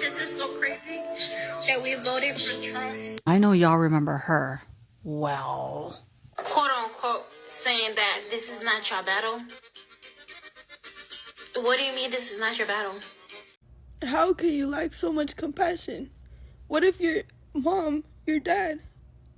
This is so crazy that we voted for Trump. I know y'all remember her. Well, Quote unquote, saying that this is not your battle. What do you mean this is not your battle? How can you lack so much compassion? What if your mom, your dad,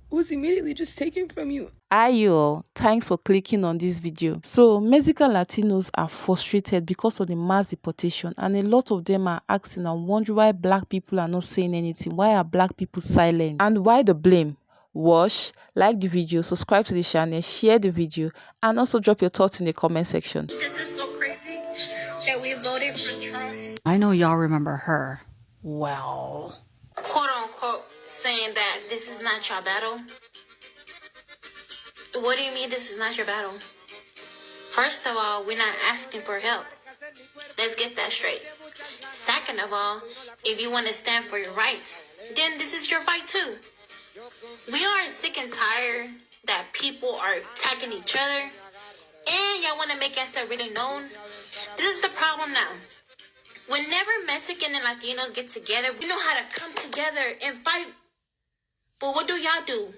was immediately just taken from you? Hi you, thanks for clicking on this video. So Mexican Latinos are frustrated because of the mass deportation, and a lot of them are asking and wondering why black people are not saying anything. Why are black people silent? And why the blame? Watch, like the video, subscribe to the channel, share the video, and also drop your thoughts in the comment section. This is so crazy that we voted for Trump. I know y'all remember her. Well, Quote unquote, saying that this is not your battle. What do you mean this is not your battle? First of all, we're not asking for help. Let's get that straight. Second of all, if you want to stand for your rights, then this is your fight too. We are sick and tired that people are attacking each other, and y'all want to make yourself really known. This is the problem now. Whenever Mexican and Latinos get together, we know how to come together and fight. But what do y'all do?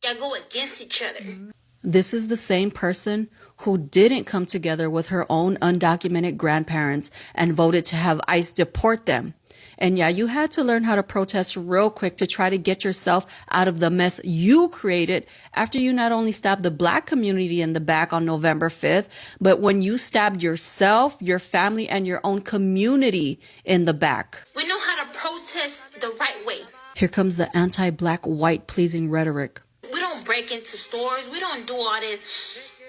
Y'all go against each other. this is the same person who didn't come together with her own undocumented grandparents and voted to have ICE deport them. And yeah, you had to learn how to protest real quick to try to get yourself out of the mess you created after you not only stabbed the black community in the back on November 5th, but when you stabbed yourself, your family, and your own community in the back. We know how to protest the right way. Here comes the anti-black, white-pleasing rhetoric. We don't break into stores. We don't do all this,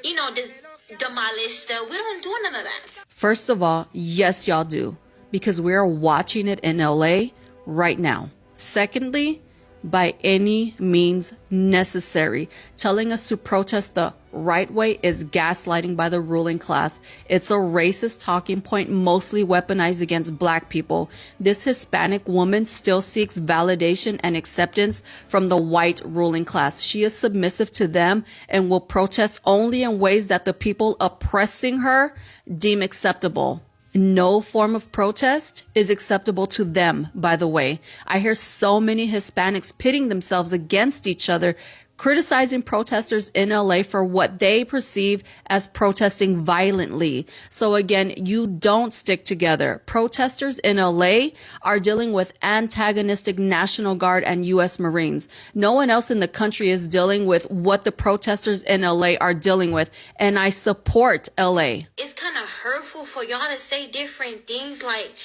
this demolish stuff. We don't do none of that. First of all, yes, y'all do, because we're watching it in LA right now. Secondly, by any means necessary, telling us to protest the right way is gaslighting by the ruling class. It's a racist talking point mostly weaponized against black people. This Hispanic woman still seeks validation and acceptance from the white ruling class. She is submissive to them and will protest only in ways that the people oppressing her deem acceptable. No form of protest is acceptable to them, by the way. I hear so many Hispanics pitting themselves against each other, criticizing protesters in LA for what they perceive as protesting violently. So again, you don't stick together. Protesters in LA are dealing with antagonistic National Guard and U.S. Marines. No one else in the country is dealing with what the protesters in LA are dealing with, and I support LA. It's kind of hurtful for y'all to say different things like,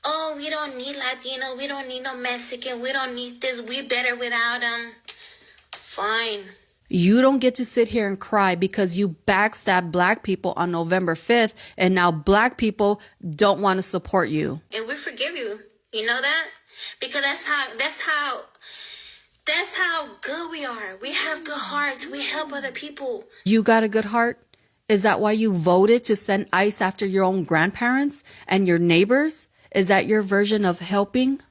oh, we don't need Latino, we don't need no Mexican, we don't need this, we better without them. Fine. You don't get to sit here and cry because you backstabbed black people on November 5th and now black people don't want to support you. And we forgive you. You know that? Because that's how good we are. We have good hearts. We help other people. You got a good heart? Is that why you voted to send ICE after your own grandparents and your neighbors? Is that your version of helping?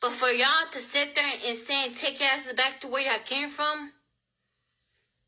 But for y'all to sit there and say, take your asses back to where y'all came from.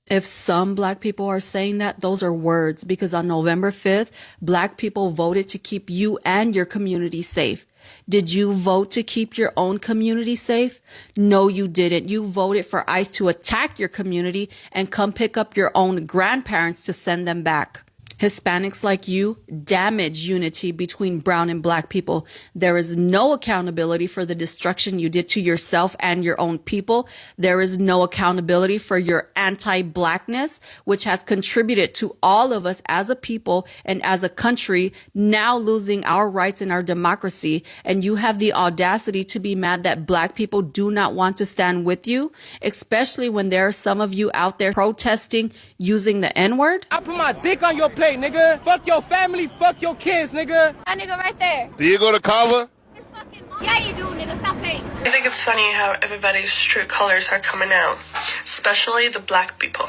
If some black people are saying that, those are words, because on November 5th, black people voted to keep you and your community safe. Did you vote to keep your own community safe? No, you didn't. You voted for ICE to attack your community and come pick up your own grandparents to send them back. Hispanics like you damage unity between brown and black people. There is no accountability for the destruction you did to yourself and your own people. There is no accountability for your anti-blackness, which has contributed to all of us as a people and as a country now losing our rights and our democracy. And you have the audacity to be mad that black people do not want to stand with you, especially when there are some of you out there protesting using the N-word. I put my dick on your plate, nigga. Fuck your family, fuck your kids, nigga. That nigga right there. Do you go to Kava? It's fucking mom. Yeah, you do, nigga. Stop paying. I think it's funny how everybody's true colors are coming out, especially the black people.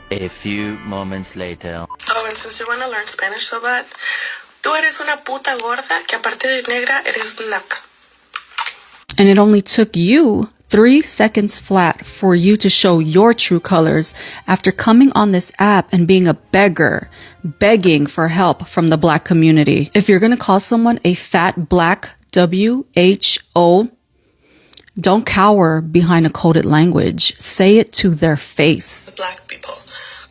A few moments later. Oh, and since you want to learn Spanish so bad, tú eres una puta gorda que aparte de negra eres naca. And it only took you 3 seconds flat for you to show your true colors after coming on this app and being a beggar, begging for help from the black community. If you're going to call someone a fat black WHO. Don't cower behind a coded language. Say it to their face. Black people,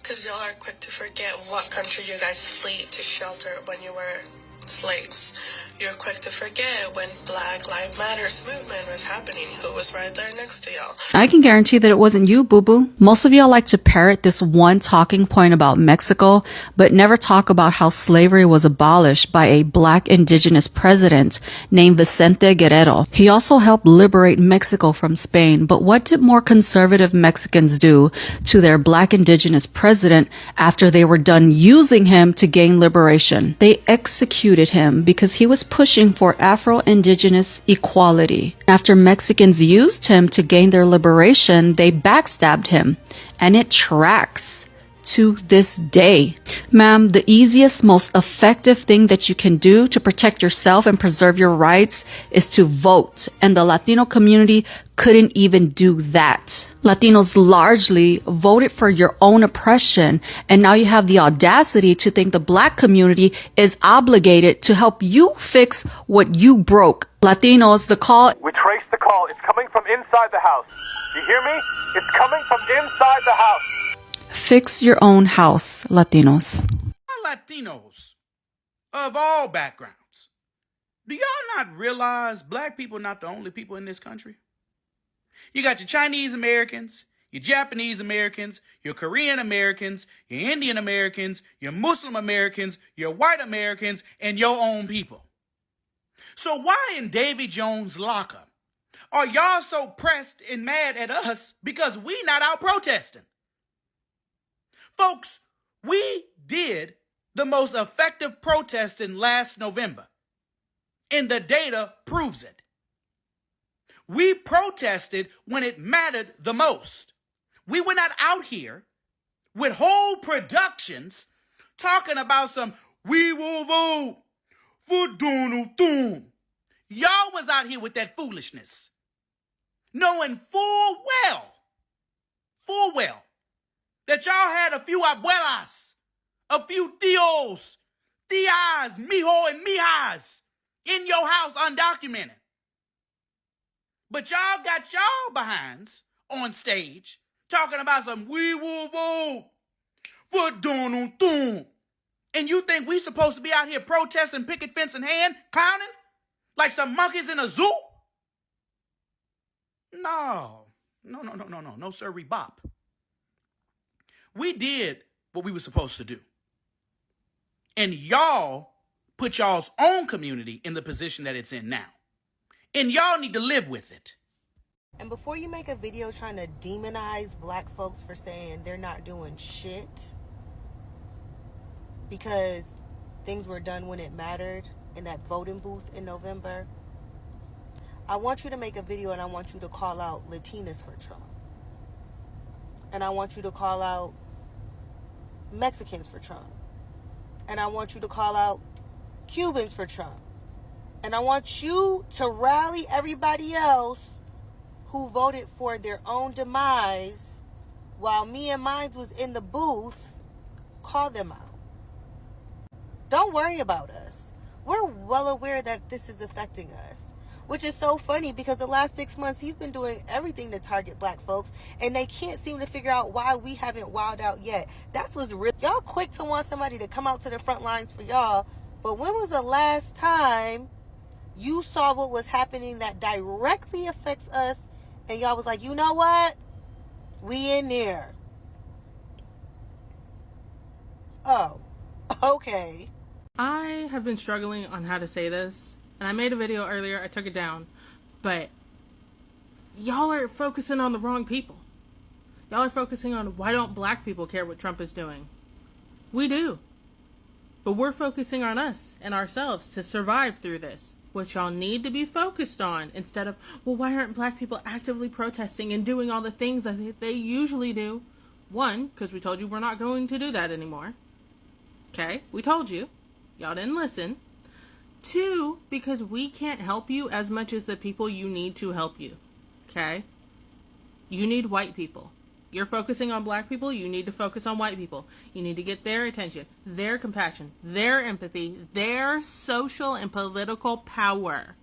because y'all are quick to forget what country you guys fled to shelter when you were slaves. You're quick to forget when Black Lives Matters movement was happening, who was right there next to y'all. I can guarantee that it wasn't you, boo-boo. Most of y'all like to parrot this one talking point about Mexico, but never talk about how slavery was abolished by a Black indigenous president named Vicente Guerrero. He also helped liberate Mexico from Spain, but what did more conservative Mexicans do to their Black indigenous president after they were done using him to gain liberation? They executed him because he was pushing for Afro-Indigenous equality. After Mexicans used him to gain their liberation, they backstabbed him, and it tracks to this day. Ma'am, the easiest, most effective thing that you can do to protect yourself and preserve your rights is to vote, and the Latino community couldn't even do that. Latinos largely voted for your own oppression, and now you have the audacity to think the Black community is obligated to help you fix what you broke. Latinos, the call... We traced the call. It's coming from inside the house. You hear me? It's coming from inside the house. Fix your own house, Latinos. Latinos of all backgrounds, do y'all not realize Black people are not the only people in this country? You got your Chinese Americans, your Japanese Americans, your Korean Americans, your Indian Americans, your Muslim Americans, your white Americans, and your own people. So why in Davy Jones' lockup are y'all so pressed and mad at us because we not out protesting? Folks, we did the most effective protesting last November, and the data proves it. We protested when it mattered the most. We were not out here with whole productions talking about some "we will vote for Donald Trump." Y'all was out here with that foolishness, knowing full well, that y'all had a few abuelas, a few tios, tias, mijo, and mijas in your house undocumented. But y'all got y'all behinds on stage talking about some "we will vote for Donald Trump." And you think we supposed to be out here protesting, picket fence in hand, clowning like some monkeys in a zoo? No, sir, bop. We did what we were supposed to do. And y'all put y'all's own community in the position that it's in now. And y'all need to live with it. And before you make a video trying to demonize Black folks for saying they're not doing shit because things were done when it mattered in that voting booth in November, I want you to make a video and I want you to call out Latinos for Trump. And I want you to call out Mexicans for Trump. And I want you to call out Cubans for Trump. And I want you to rally everybody else who voted for their own demise while me and mine was in the booth. Call them out. Don't worry about us. We're well aware that this is affecting us, which is so funny because the last 6 months he's been doing everything to target Black folks, and they can't seem to figure out why we haven't wowed out yet. That's what's real. Y'all quick to want somebody to come out to the front lines for y'all, but when was the last time you saw what was happening that directly affects us and y'all was like, you know what? We in there. Oh, okay. I have been struggling on how to say this, and I made a video earlier, I took it down, but y'all are focusing on the wrong people. Y'all are focusing on why don't Black people care what Trump is doing. We do. But we're focusing on us and ourselves to survive through this. What y'all need to be focused on instead of, well, why aren't Black people actively protesting and doing all the things that they usually do? One, because we told you we're not going to do that anymore. Okay, we told you. Y'all didn't listen. Two, because we can't help you as much as the people you need to help you. Okay? You need white people. You're focusing on Black people, you need to focus on white people. You need to get their attention, their compassion, their empathy, their social and political power.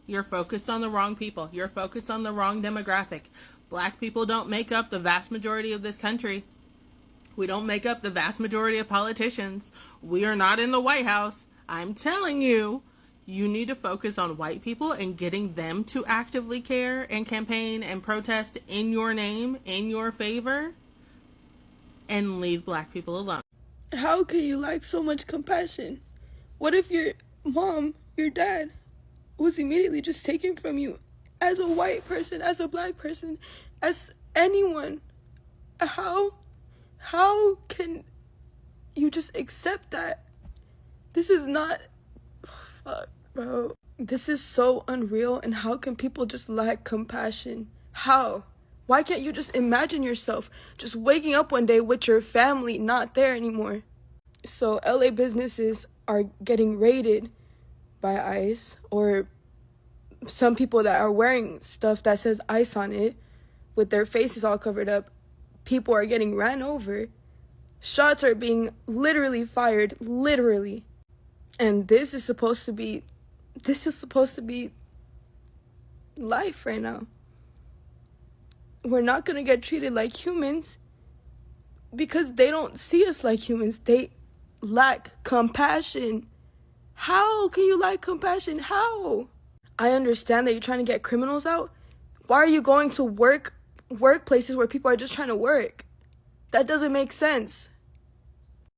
You're focused on the wrong people. You're focused on the wrong demographic. Black people don't make up the vast majority of this country. We don't make up the vast majority of politicians. We are not in the White House. I'm telling you, you need to focus on white people and getting them to actively care and campaign and protest in your name, in your favor, and leave black people alone. How can you lack so much compassion? What if your mom, your dad, was immediately just taken from you as a white person, as a black person, as anyone? How can you just accept that? This is not... Fuck, bro. This is so unreal, and how can people just lack compassion? How? Why can't you just imagine yourself just waking up one day with your family not there anymore? So LA businesses are getting raided by ICE, or some people that are wearing stuff that says ICE on it with their faces all covered up. People are getting ran over. Shots are being literally fired, literally. And this is supposed to be life right now. We're not going to get treated like humans because they don't see us like humans. They lack compassion. How can you lack compassion? How? I understand that you're trying to get criminals out. Why are you going to workplaces where people are just trying to work? That doesn't make sense.